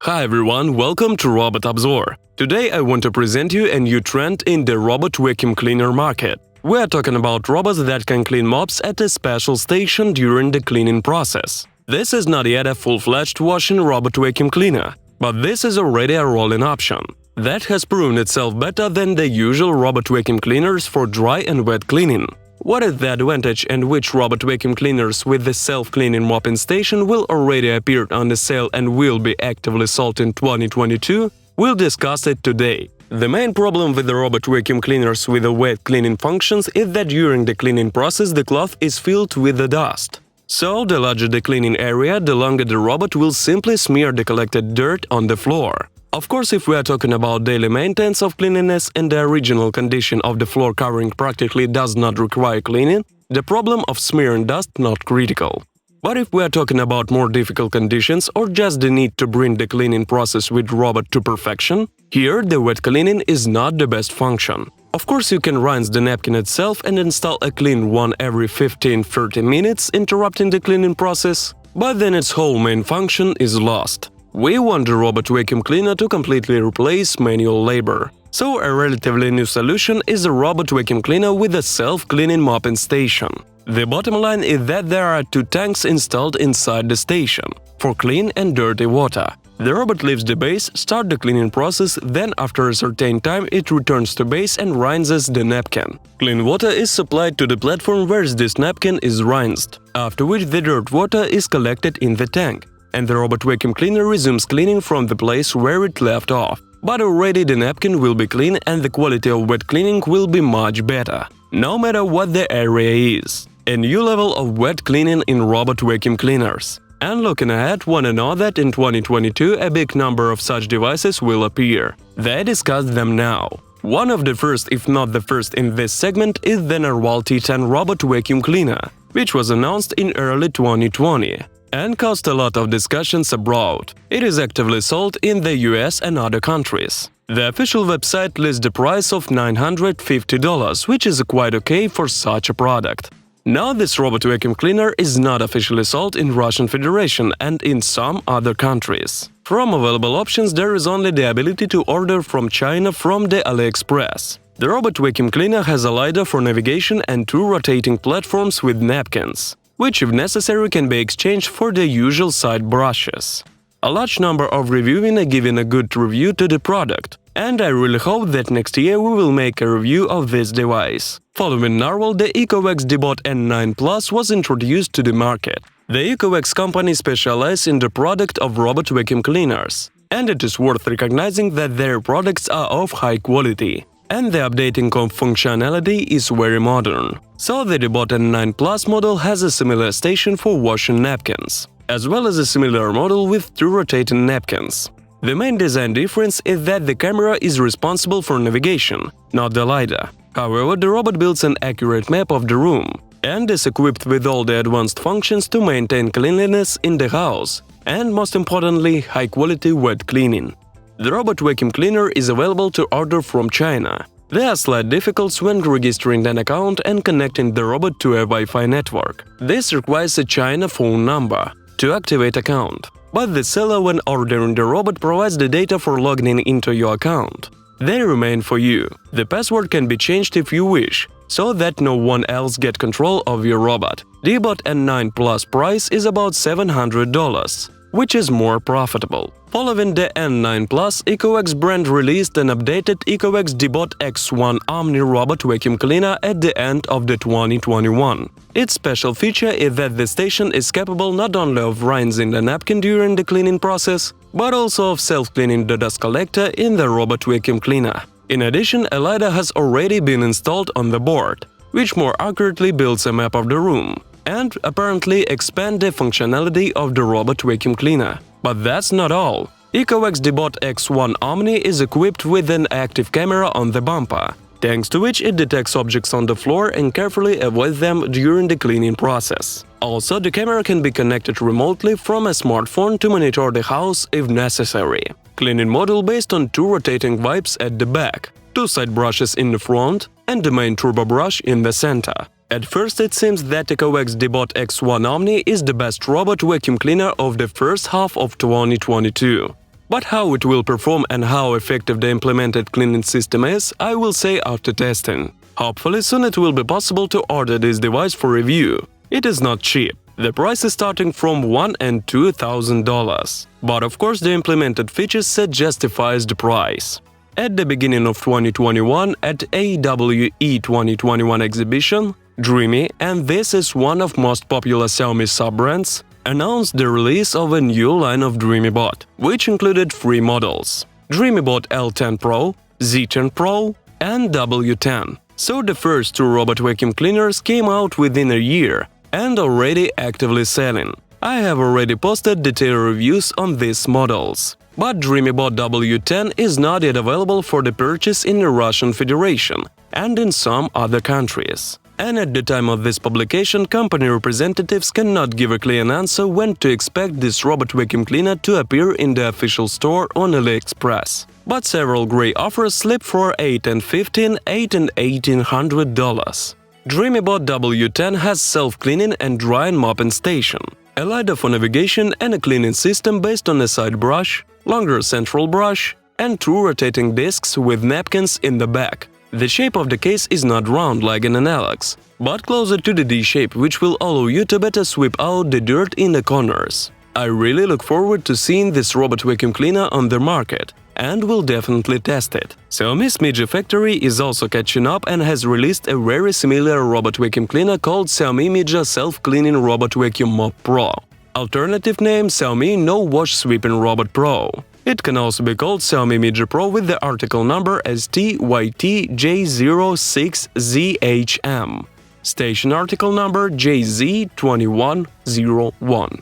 Hi everyone, welcome to Robotobzor. Today I want to present you a new trend in the robot vacuum cleaner market. We are talking about robots that can clean mops at a special station during the cleaning process. This is not yet a full-fledged washing robot vacuum cleaner, but this is already a rolling option. That has proven itself better than the usual robot vacuum cleaners for dry and wet cleaning. What is the advantage and which robot vacuum cleaners with the self-cleaning mopping station will already appear on the sale and will be actively sold in 2022? We'll discuss it today. The main problem with the robot vacuum cleaners with the wet cleaning functions is that during the cleaning process the cloth is filled with the dust. So, the larger the cleaning area, the longer the robot will simply smear the collected dirt on the floor. Of course, if we are talking about daily maintenance of cleanliness and the original condition of the floor covering practically does not require cleaning, the problem of smearing dust not critical. But if we are talking about more difficult conditions or just the need to bring the cleaning process with robot to perfection, here the wet cleaning is not the best function. Of course, you can rinse the napkin itself and install a clean one every 15–30 minutes, interrupting the cleaning process, but then its whole main function is lost. We want the robot vacuum cleaner to completely replace manual labor. So a relatively new solution is a robot vacuum cleaner with a self-cleaning mopping station. The bottom line is that there are two tanks installed inside the station for clean and dirty water. The robot leaves the base, starts the cleaning process, then after a certain time it returns to base and rinses the napkin. Clean water is supplied to the platform where this napkin is rinsed, after which the dirt water is collected in the tank, and the robot vacuum cleaner resumes cleaning from the place where it left off. But already the napkin will be clean and the quality of wet cleaning will be much better, no matter what the area is. A new level of wet cleaning in robot vacuum cleaners. And looking ahead, wanna know that in 2022 a big number of such devices will appear. They discuss them now. One of the first, if not the first in this segment, is the Narwal T10 robot vacuum cleaner, which was announced in early 2020 and caused a lot of discussions abroad. It is actively sold in the US and other countries. The official website lists the price of $950, which is quite okay for such a product. Now, this robot vacuum cleaner is not officially sold in Russian Federation and in some other countries. From available options, there is only the ability to order from China from the AliExpress. The robot vacuum cleaner has a lidar for navigation and two rotating platforms with napkins, which if necessary can be exchanged for the usual side brushes. A large number of reviewers are giving a good review to the product, and I really hope that next year we will make a review of this device. Following Narwal, the ECOVACS DEEBOT N9 Plus was introduced to the market. The ECOVACS company specializes in the product of robot vacuum cleaners, and it is worth recognizing that their products are of high quality, and the updating of functionality is very modern. So the DEEBOT N9 Plus model has a similar station for washing napkins, as well as a similar model with two rotating napkins. The main design difference is that the camera is responsible for navigation, not the lidar. However, the robot builds an accurate map of the room and is equipped with all the advanced functions to maintain cleanliness in the house and, most importantly, high-quality wet cleaning. The robot vacuum cleaner is available to order from China. There are slight difficulties when registering an account and connecting the robot to a Wi-Fi network. This requires a China phone number to activate account. But the seller, when ordering the robot, provides the data for logging into your account. They remain for you. The password can be changed if you wish, so that no one else gets control of your robot. DEEBOT N9 Plus price is about $700, which is more profitable. Following the N9 Plus, ECOVACS brand released an updated ECOVACS DEEBOT X1 OMNI robot vacuum cleaner at the end of the 2021. Its special feature is that the station is capable not only of rinsing the napkin during the cleaning process, but also of self-cleaning the dust collector in the robot vacuum cleaner. In addition, a lidar has already been installed on the board, which more accurately builds a map of the room and apparently expand the functionality of the robot vacuum cleaner. But that's not all. ECOVACS DEEBOT X1 OMNI is equipped with an active camera on the bumper, thanks to which it detects objects on the floor and carefully avoids them during the cleaning process. Also, the camera can be connected remotely from a smartphone to monitor the house if necessary. Cleaning module based on two rotating wipes at the back, two side brushes in the front, and the main turbo brush in the center. At first, it seems that ECOVACS DEEBOT X1 OMNI is the best robot vacuum cleaner of the first half of 2022. But how it will perform and how effective the implemented cleaning system is, I will say after testing. Hopefully soon it will be possible to order this device for review. It is not cheap. The price is starting from $1,000 and $2,000. But of course the implemented features set justifies the price. At the beginning of 2021 at AWE 2021 exhibition, Dreame, and this is one of most popular Xiaomi sub-brands, announced the release of a new line of Dreame Bot, which included 3 models: Dreame Bot L10 Pro, Z10 Pro, and W10. So the first 2 robot vacuum cleaners came out within a year and already actively selling. I have already posted detailed reviews on these models. But Dreame Bot W10 is not yet available for the purchase in the Russian Federation and in some other countries. And at the time of this publication, company representatives cannot give a clear answer when to expect this robot vacuum cleaner to appear in the official store on AliExpress. But several great offers slip for $8 and $15, $8 and $1,800. Dreame Bot W10 has self-cleaning and dry and mopping station, a LiDAR for navigation and a cleaning system based on a side brush, longer central brush, and 2 rotating discs with napkins in the back. The shape of the case is not round like an Alex, but closer to the D shape, which will allow you to better sweep out the dirt in the corners. I really look forward to seeing this robot vacuum cleaner on the market, and will definitely test it. Xiaomi's Mijia factory is also catching up and has released a very similar robot vacuum cleaner called Xiaomi Mijia Self-Cleaning Robot Vacuum-Mop Pro. Alternative name Xiaomi No Wash Sweeping Robot Pro. It can also be called Xiaomi Mijia Pro with the article number STYTJ06ZHM. Station article number JZ2101.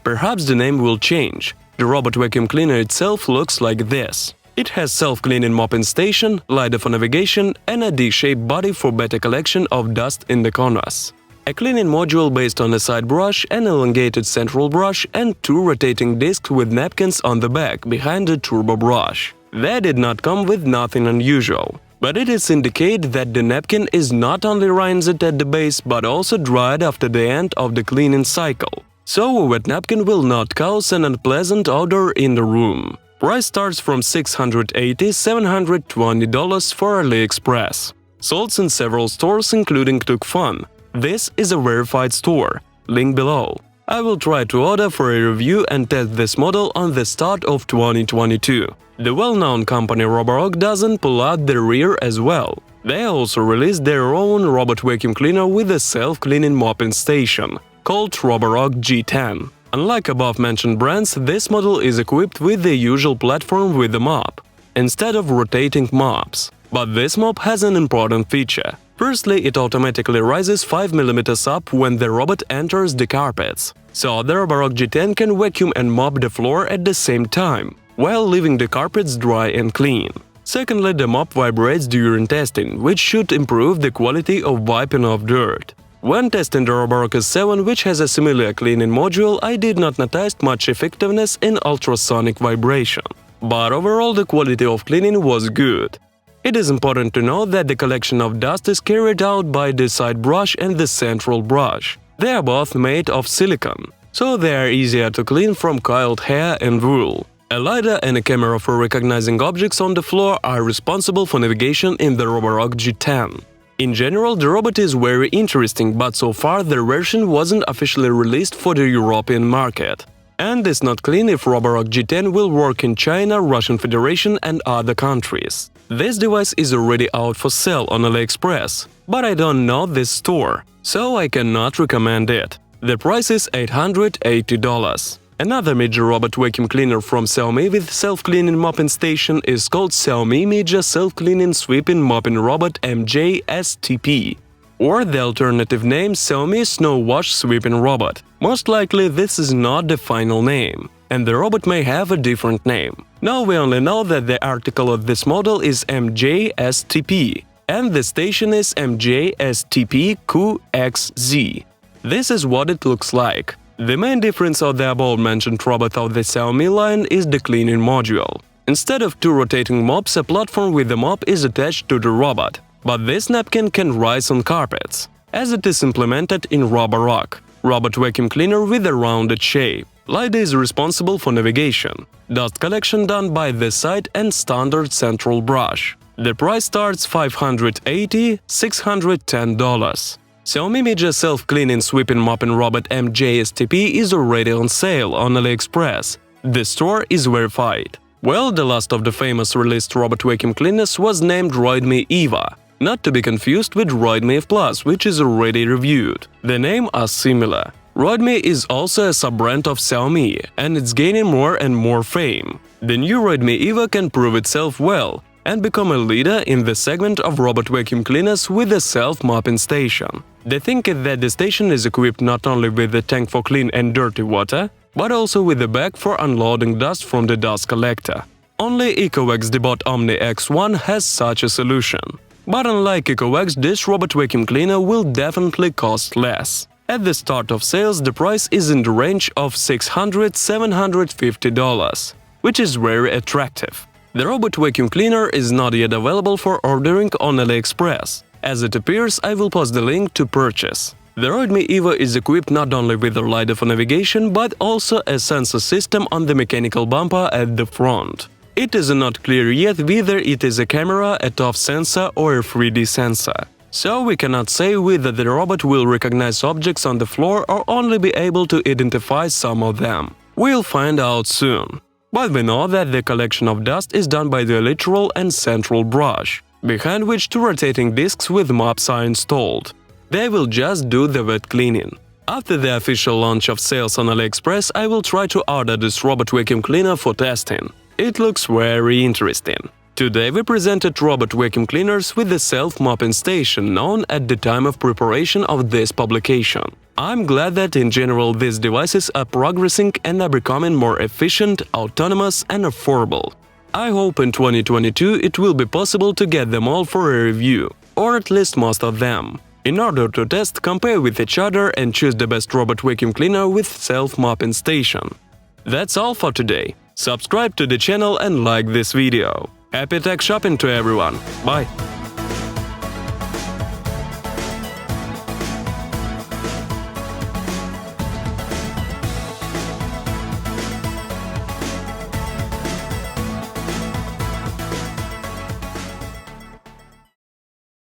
Perhaps the name will change. The robot vacuum cleaner itself looks like this. It has self-cleaning mopping station, LiDAR for navigation, and a D-shaped body for better collection of dust in the corners. A cleaning module based on a side brush, an elongated central brush, and 2 rotating discs with napkins on the back behind the turbo brush. They did not come with nothing unusual. But it is indicated that the napkin is not only rinsed at the base but also dried after the end of the cleaning cycle. So a wet napkin will not cause an unpleasant odor in the room. Price starts from $680–720 for AliExpress. Sold in several stores including Tukfun. This is a verified store. Link below. I will try to order for a review and test this model on the start of 2022. The well-known company Roborock doesn't pull out the rear as well. They also released their own robot vacuum cleaner with a self-cleaning mopping station, called Roborock G10. Unlike above-mentioned brands, this model is equipped with the usual platform with a mop, instead of rotating mops. But this mop has an important feature. Firstly, it automatically rises 5 mm up when the robot enters the carpets, so the Roborock G10 can vacuum and mop the floor at the same time, while leaving the carpets dry and clean. Secondly, the mop vibrates during testing, which should improve the quality of wiping off dirt. When testing the Roborock S7, which has a similar cleaning module, I did not notice much effectiveness in ultrasonic vibration. But overall the quality of cleaning was good. It is important to note that the collection of dust is carried out by the side brush and the central brush. They are both made of silicone, so they are easier to clean from coiled hair and wool. A LiDAR and a camera for recognizing objects on the floor are responsible for navigation in the Roborock G10. In general, the robot is very interesting, but so far their version wasn't officially released for the European market. And it's not clear if Roborock G10 will work in China, Russian Federation and other countries. This device is already out for sale on AliExpress, but I don't know this store, so I cannot recommend it. The price is $880. Another Mijia robot vacuum cleaner from Xiaomi with self-cleaning mopping station is called Xiaomi Mijia Self-Cleaning Sweeping Mopping Robot MJSTP, or the alternative name Xiaomi Snow Wash Sweeping Robot. Most likely this is not the final name, and the robot may have a different name. Now we only know that the article of this model is MJSTP, and the station is MJSTP-QXZ. This is what it looks like. The main difference of the above-mentioned robot of the Xiaomi line is the cleaning module. Instead of 2 rotating mops, a platform with a mop is attached to the robot. But this napkin can rise on carpets, as it is implemented in Roborock, robot vacuum cleaner with a rounded shape. LiDAR is responsible for navigation, dust collection done by the side and standard central brush. The price starts $580–610. Xiaomi Mijia self-cleaning sweeping mopping robot MJSTP is already on sale on AliExpress. The store is verified. Well, the last of the famous released robot vacuum cleaners was named Roidmi EVA, not to be confused with Roidmi EVA+, which is already reviewed. The names are similar. Roidmi is also a sub-brand of Xiaomi, and it's gaining more and more fame. The new Roidmi EVA can prove itself well and become a leader in the segment of robot vacuum cleaners with a self-mopping station. The thing is that the station is equipped not only with a tank for clean and dirty water, but also with a bag for unloading dust from the dust collector. Only ECOVACS DEEBOT OMNI X1 has such a solution. But unlike ECOVACS, this robot vacuum cleaner will definitely cost less. At the start of sales, the price is in the range of $600–750, which is very attractive. The robot vacuum cleaner is not yet available for ordering on AliExpress. As it appears, I will post the link to purchase. The Roidmi EVA is equipped not only with a LiDAR for navigation, but also a sensor system on the mechanical bumper at the front. It is not clear yet whether it is a camera, a TOF sensor or a 3D sensor. So we cannot say whether the robot will recognize objects on the floor or only be able to identify some of them. We'll find out soon. But we know that the collection of dust is done by the lateral and central brush, behind which two rotating discs with mops are installed. They will just do the wet cleaning. After the official launch of sales on AliExpress, I will try to order this robot vacuum cleaner for testing. It looks very interesting. Today we presented robot vacuum cleaners with the self-mopping station known at the time of preparation of this publication. I'm glad that in general these devices are progressing and are becoming more efficient, autonomous and affordable. I hope in 2022 it will be possible to get them all for a review, or at least most of them. In order to test, compare with each other and choose the best robot vacuum cleaner with self-mopping station. That's all for today. Subscribe to the channel and like this video. Happy tech shopping to everyone. Bye!